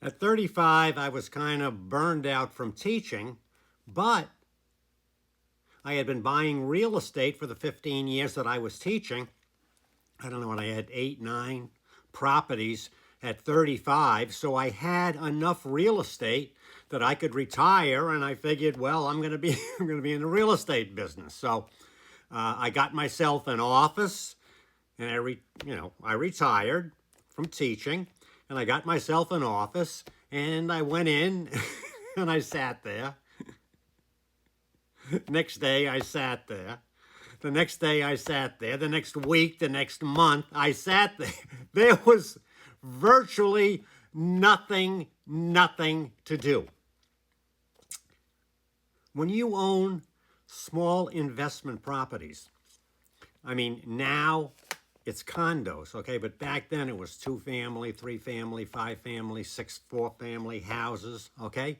At 35, I was kind of burned out from teaching, but I had been buying real estate for the 15 years that I was teaching. I don't know what I had, 8, 9 properties at 35. So I had enough real estate that I could retire, and I figured, well, I'm going to be I'm going to be in the real estate business. So I got myself an office, and I retired from teaching, and I got myself an office, and I went in and I sat there. Next day I sat there. The next day I sat there. The next week, the next month, I sat there. There was virtually nothing to do. When you own small investment properties, I mean, now it's condos, okay? But back then it was 2-family, 3-family, 5-family, 4-family houses, okay?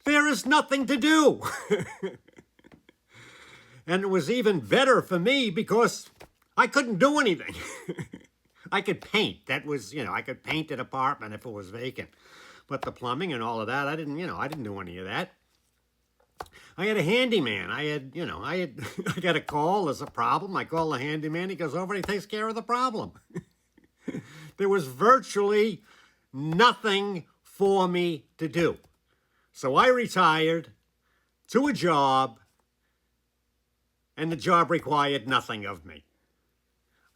There is nothing to do. And it was even better for me because I couldn't do anything. I could paint. That was, I could paint an apartment if it was vacant. But the plumbing and all of that, I didn't do any of that. I had a handyman. I got a call, there's a problem. I call the handyman, he goes over and he takes care of the problem. There was virtually nothing for me to do. So I retired to a job, and the job required nothing of me.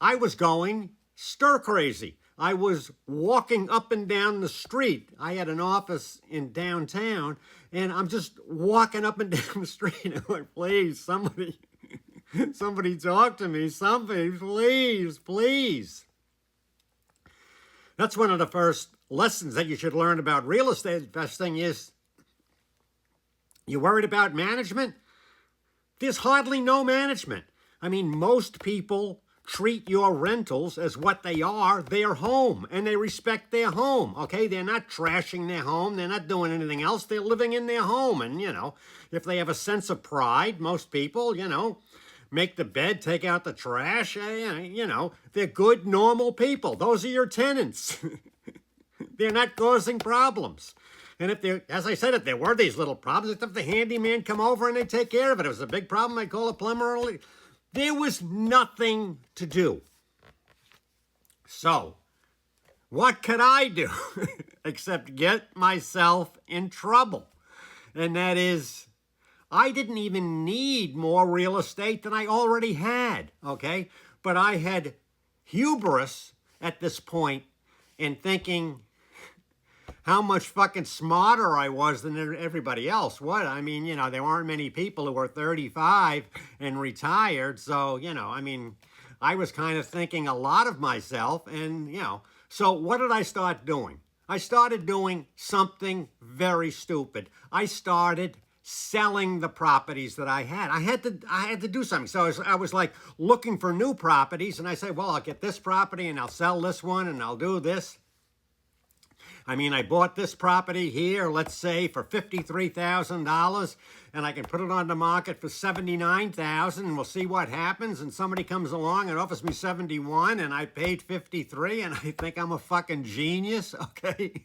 I was going stir crazy. I was walking up and down the street. I had an office in downtown, and I'm just walking up and down the street. I'm like, please, somebody talk to me. Somebody, please. That's one of the first lessons that you should learn about real estate investing is, you worried about management? There's hardly no management. I mean, most people treat your rentals as what they are, their home, and they respect their home, okay? They're not trashing their home. They're not doing anything else. They're living in their home, and, if they have a sense of pride, most people, make the bed, take out the trash, they're good, normal people. Those are your tenants. They're not causing problems. And as I said, if there were these little problems, if the handyman come over and they take care of it, if it was a big problem, I'd call a plumber early. There was nothing to do. So, what could I do except get myself in trouble? And that is, I didn't even need more real estate than I already had, okay? But I had hubris at this point in thinking how much fucking smarter I was than everybody else. What? I mean, there aren't many people who are 35 and retired. So, I was kind of thinking a lot of myself. And, so what did I start doing? I started doing something very stupid. I started selling the properties that I had. I had to do something. So I was like looking for new properties. And I said, well, I'll get this property and I'll sell this one and I'll do this. I mean, I bought this property here, let's say, for $53,000, and I can put it on the market for $79,000, and we'll see what happens. And somebody comes along and offers me 71, and I paid 53, and I think I'm a fucking genius. Okay,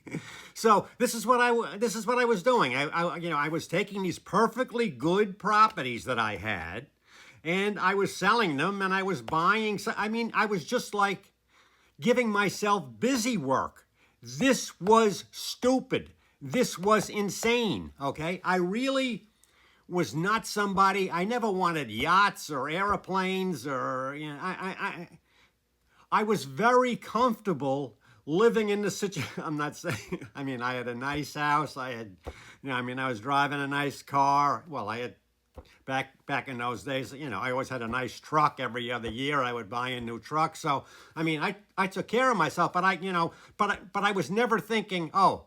so this is what I was doing. I was taking these perfectly good properties that I had, and I was selling them, and I was buying. I was just like giving myself busy work. This was stupid. This was insane, okay? I really was not somebody, I never wanted yachts or airplanes or, I was very comfortable living in the situation. I'm not saying, I had a nice house. I had, I was driving a nice car. Well, I had, back in those days, I always had a nice truck. Every other year I would buy a new truck. So, I took care of myself, but I was never thinking, oh,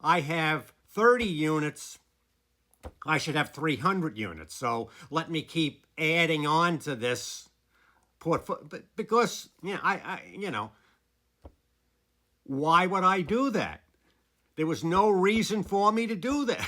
I have 30 units. I should have 300 units. So let me keep adding on to this portfolio because, why would I do that? There was no reason for me to do that.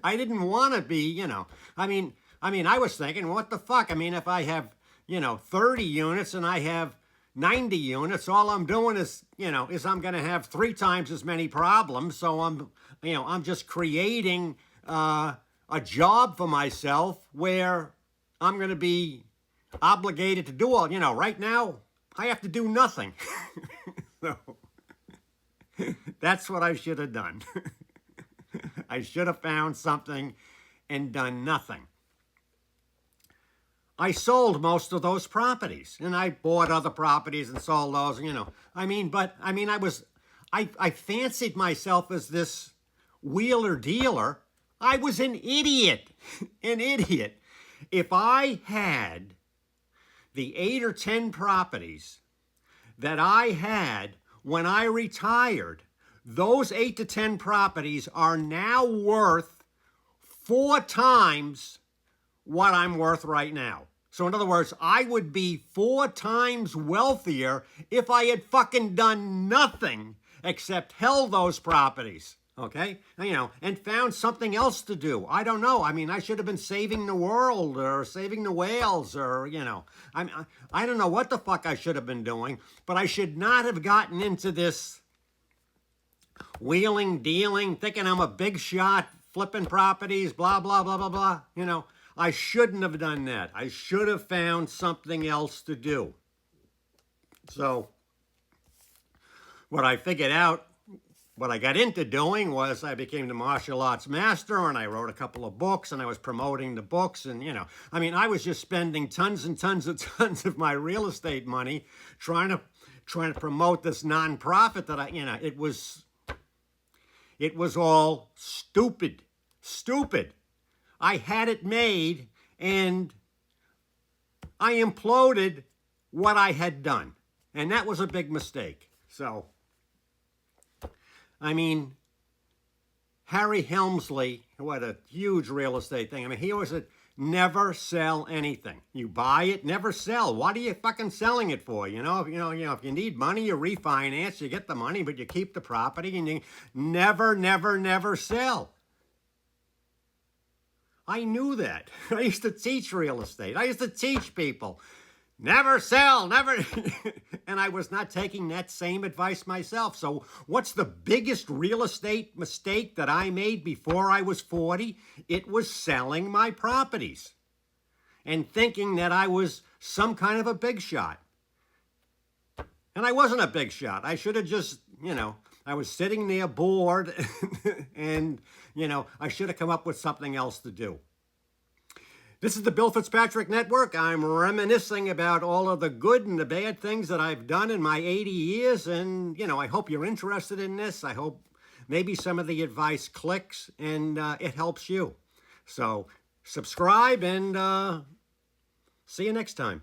I didn't want to be, I was thinking, what the fuck? If I have, 30 units and I have, 90 units, all I'm doing is, is I'm going to have 3 times as many problems. So I'm just creating a job for myself where I'm going to be obligated to do all, right now I have to do nothing. So that's what I should have done. I should have found something and done nothing. I sold most of those properties, and I bought other properties and sold those, I fancied myself as this wheeler dealer. I was an idiot, an idiot. If I had the 8 or 10 properties that I had when I retired, those 8 to 10 properties are now worth 4 times what I'm worth right now. So in other words, I would be 4 times wealthier if I had fucking done nothing except held those properties, okay? And found something else to do. I don't know. I should have been saving the world or saving the whales or, I don't know what the fuck I should have been doing, but I should not have gotten into this wheeling, dealing, thinking I'm a big shot, flipping properties, blah, blah, blah, blah, blah. I shouldn't have done that. I should have found something else to do. So what I figured out, what I got into doing was I became the martial arts master, and I wrote a couple of books, and I was promoting the books, and I was just spending tons and tons of my real estate money trying to promote this nonprofit that it was all stupid. I had it made, and I imploded what I had done. And that was a big mistake. So, Harry Helmsley, who had a huge real estate thing, he always said, never sell anything. You buy it, never sell. What are you fucking selling it for? If you need money, you refinance, you get the money, but you keep the property, and you never sell. I knew that. I used to teach real estate. I used to teach people, never sell, never. And I was not taking that same advice myself. So what's the biggest real estate mistake that I made before I was 40? It was selling my properties and thinking that I was some kind of a big shot. And I wasn't a big shot. I should have just, I was sitting there bored and, I should have come up with something else to do. This is the Bill FitzPatrick Network. I'm reminiscing about all of the good and the bad things that I've done in my 80 years. And, I hope you're interested in this. I hope maybe some of the advice clicks and it helps you. So subscribe and see you next time.